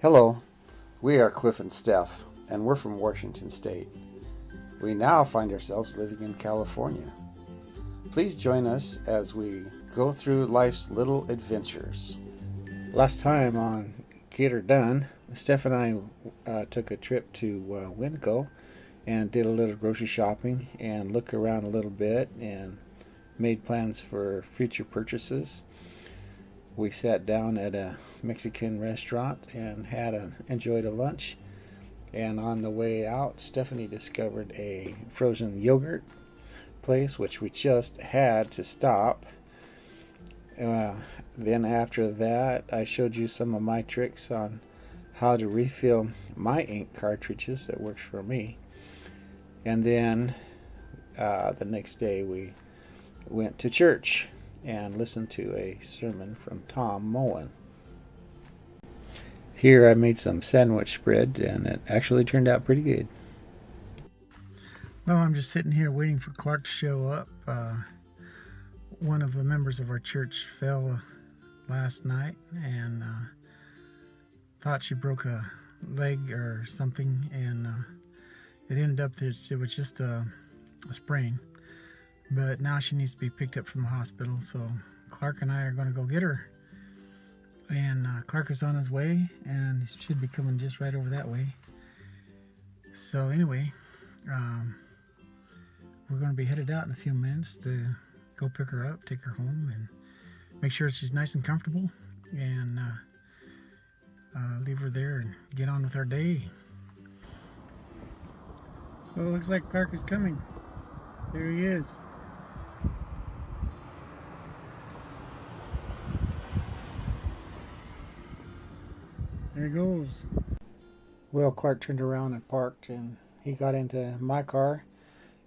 Hello, we are Cliff and Steph, and we're from Washington State. We now find ourselves living in California. Please join us as we go through life's little adventures. Last time on Gator Done, Steph and I took a trip to Winco and did a little grocery shopping and looked around a little bit and made plans for future purchases. We sat down at a Mexican restaurant and enjoyed a lunch. And on the way out, Stephanie discovered a frozen yogurt place, which we just had to stop. Then after that, I showed you some of my tricks on how to refill my ink cartridges. That works for me. And then the next day we went to church and listened to a sermon from Tom Moen. Here I made some sandwich bread, and it actually turned out pretty good. Well, I'm just sitting here waiting for Clark to show up. One of the members of our church fell last night and thought she broke a leg or something, and it ended up that it was just a sprain. But now she needs to be picked up from the hospital, so Clark and I are going to go get her. And Clark is on his way, and he should be coming just right over that way. So anyway, we're going to be headed out in a few minutes to go pick her up, take her home, and make sure she's nice and comfortable, and leave her there and get on with our day. So it looks like Clark is coming. There he is. There he goes. Well, Clark turned around and parked, and he got into my car,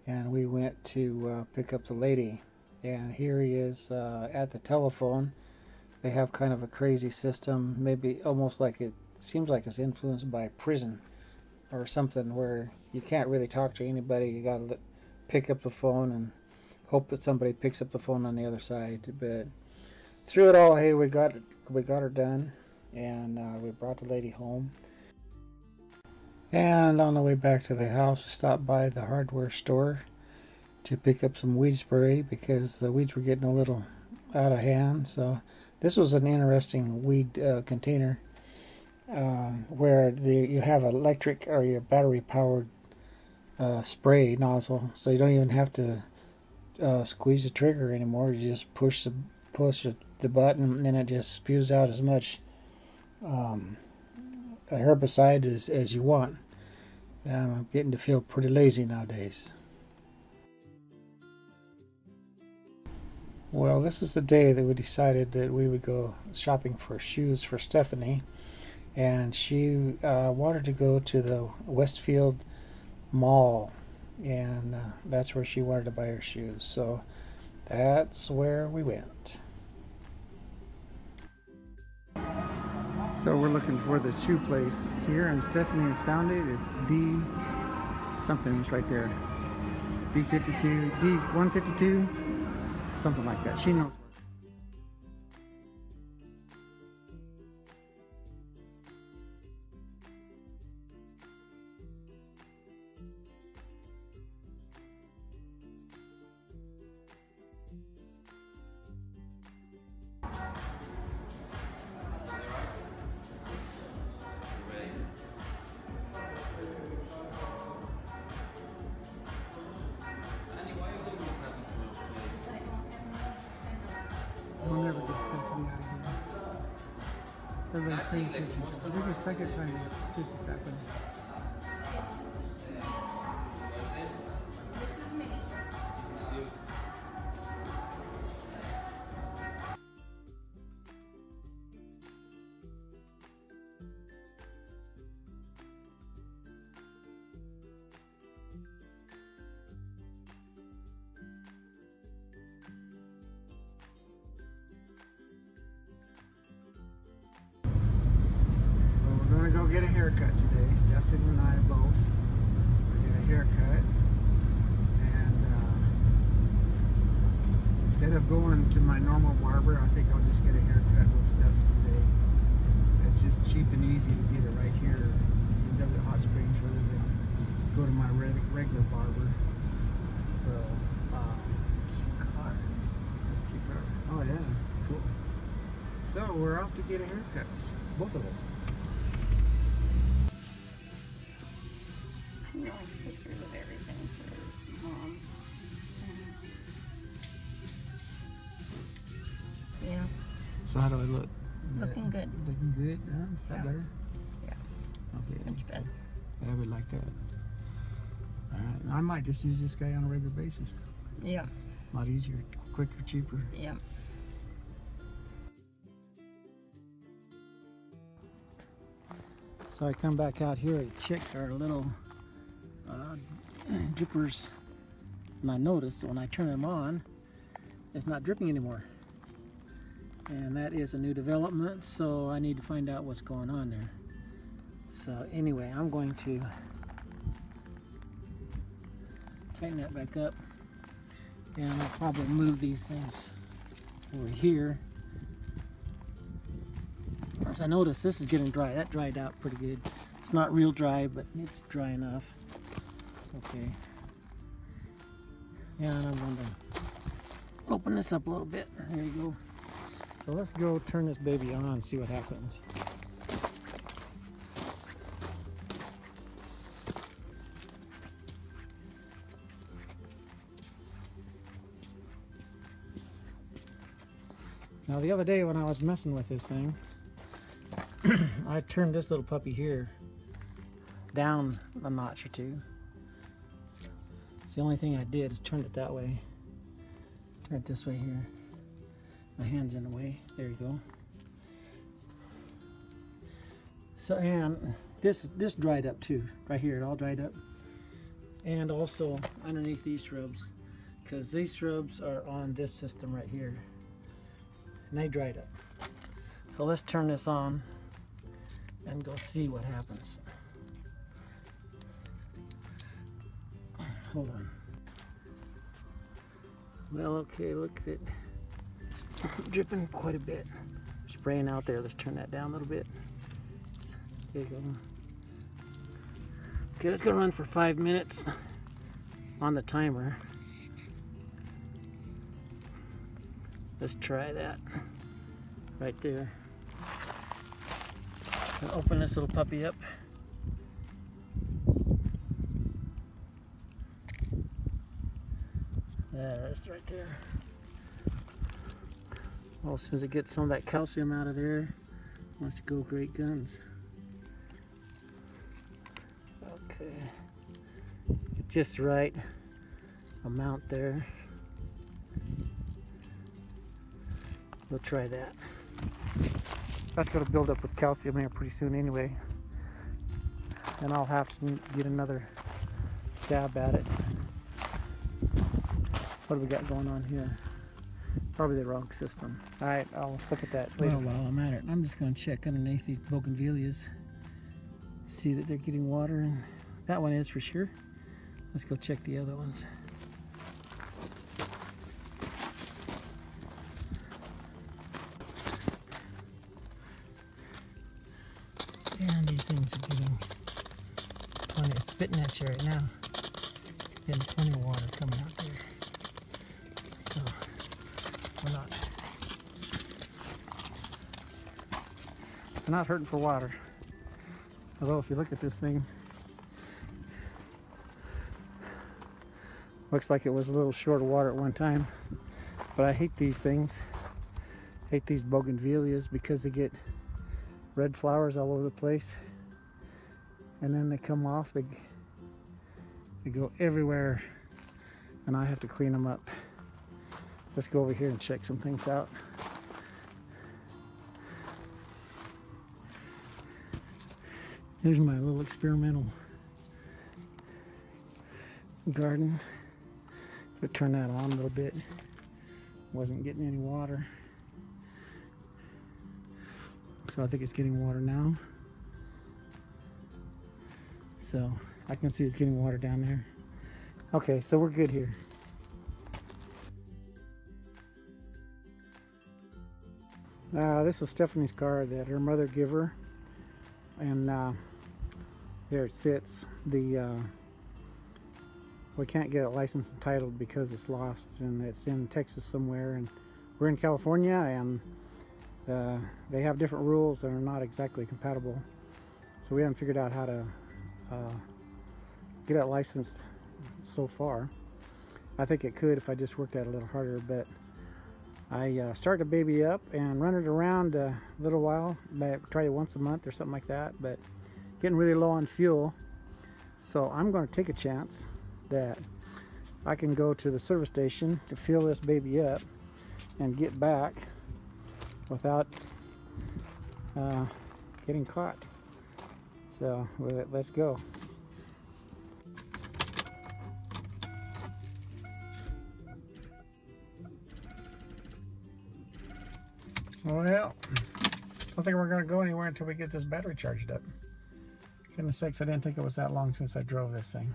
and we went to pick up the lady. And here he is at the telephone. They have kind of a crazy system, maybe almost like it seems like it's influenced by prison or something, where you can't really talk to anybody. You got to pick up the phone and hope that somebody picks up the phone on the other side. But through it all, hey, we got her done. And we brought the lady home. And on the way back to the house, we stopped by the hardware store to pick up some weed spray because the weeds were getting a little out of hand. So this was an interesting weed container where you have electric or your battery powered spray nozzle, so you don't even have to squeeze the trigger anymore. You just push the button, and then it just spews out as much a herbicide as you want. I'm getting to feel pretty lazy nowadays. Well, this is the day that we decided that we would go shopping for shoes for Stephanie, and she wanted to go to the Westfield Mall, and that's where she wanted to buy her shoes, so that's where we went. So we're looking for the shoe place here, and Stephanie has found it. It's D something, it's right there. D52, D152, something like that. She knows. We'll never get Stephanie out of here. Everybody's paying attention. This is the second time that this has happened. This is me. We're going to go get a haircut today. Stefan and I both. We're going to get a haircut. And instead of going to my normal barber, I think I'll just get a haircut with Steph today. It's just cheap and easy to get a Springs rather than go to my regular barber. So, cute car. That's a cute car. Oh yeah, cool. So we're off to get a haircut, both of us. I'm going pictures of everything for Mom. Yeah, So how do I look? looking good. Looking good? Huh? Is that Yeah. better? Yeah. Okay. Much better. Yeah, I would like that. Alright, I might just use this guy on a regular basis. Yeah, A lot easier, quicker, cheaper. yeah. So I come back out here to check our little drippers, and I noticed when I turn them on, it's not dripping anymore. And that is a new development, so I need to find out what's going on there. So anyway, I'm going to tighten that back up, and I'll probably move these things over here. As I noticed, this is getting dry. That dried out pretty good. It's not real dry, but it's dry enough. Okay. And I'm going to open this up a little bit. There you go. So let's go turn this baby on and see what happens. Now the other day when I was messing with this thing, I turned this little puppy here down a notch or two. It's the only thing I did is turn it that way. Turn it this way here. My hand's in the way. There you go. So, and this dried up too. Right here, it all dried up. And also underneath these shrubs, because these shrubs are on this system right here. And they dried up. So let's turn this on and go see what happens. Hold on. Well, okay, look at it. It's dripping quite a bit. Spraying out there. Let's turn that down a little bit. There you go. Okay, let's go run for 5 minutes on the timer. Let's try that right there. And open this little puppy up. There it is right there. Well, as soon as it gets some of that calcium out of there, it wants to go great guns. Okay. Get just the right amount there. We'll try that. That's going to build up with calcium here pretty soon anyway. And I'll have to get another stab at it. What do we got going on here? Probably the wrong system. Alright, I'll look at that later. Well, while I'm at it, I'm just going to check underneath these bougainvilleas. See that they're getting water. And that one is for sure. Let's go check the other ones. And these things are getting plenty, it's spitting at you right now. Getting plenty of water coming out there. So we're not hurting for water. Although if you look at this thing, looks like it was a little short of water at one time. But I hate these things. Hate these bougainvilleas because they get red flowers all over the place, and then they come off, they go everywhere, and I have to clean them up. Let's go over here and check some things out. Here's my little experimental garden. But turn that on a little bit. Wasn't getting any water. So I think it's getting water now. So I can see it's getting water down there. Okay, so we're good here. This was Stephanie's car that her mother gave her. And There it sits. We can't get it licensed and titled because it's lost, and it's in Texas somewhere, and we're in California, and they have different rules that are not exactly compatible. So we haven't figured out how to get it licensed so far. I think it could if I just worked at it a little harder, but I start the baby up and run it around a little while. Try it once a month or something like that, but getting really low on fuel. So I'm going to take a chance that I can go to the service station to fill this baby up and get back without getting caught. So let's go. Well, I don't think we're going to go anywhere until we get this battery charged up. Goodness sakes, I didn't think it was that long since I drove this thing.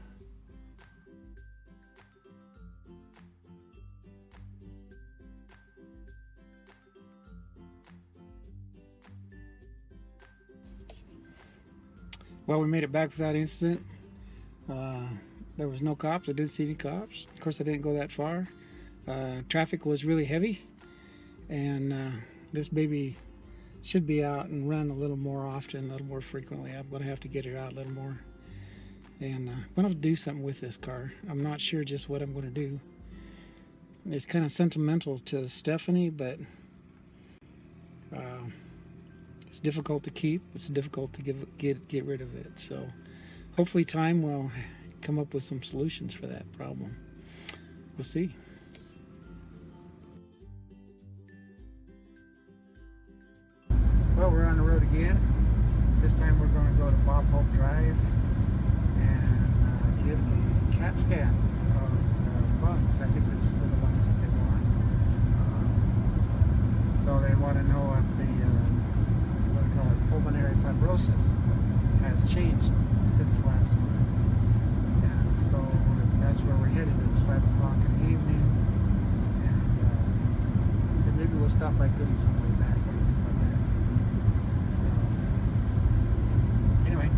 Well, we made it back without incident. There was no cops. I didn't see any cops. Of course, I didn't go that far. Traffic was really heavy, and this baby should be out and run a little more often, a little more frequently. I'm going to have to get it out a little more. And I'm going to do something with this car. I'm not sure just what I'm going to do. It's kind of sentimental to Stephanie, but it's difficult to keep. It's difficult to get rid of it. So hopefully time will come up with some solutions for that problem. We'll see. Well, we're on the road again. This time we're going to go to Bob Hope Drive and get a CAT scan of the lungs. I think this is for the lungs that they want. So they want to know if the what do we call it, pulmonary fibrosis has changed since last month. And so that's where we're headed. It's 5 o'clock in the evening, and then maybe we'll stop by Goodies on the way back. What do you think about that? Anyway,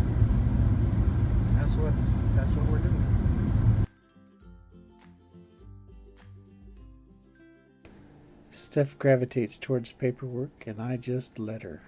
that's what we're doing. Steph gravitates towards paperwork, and I just let her.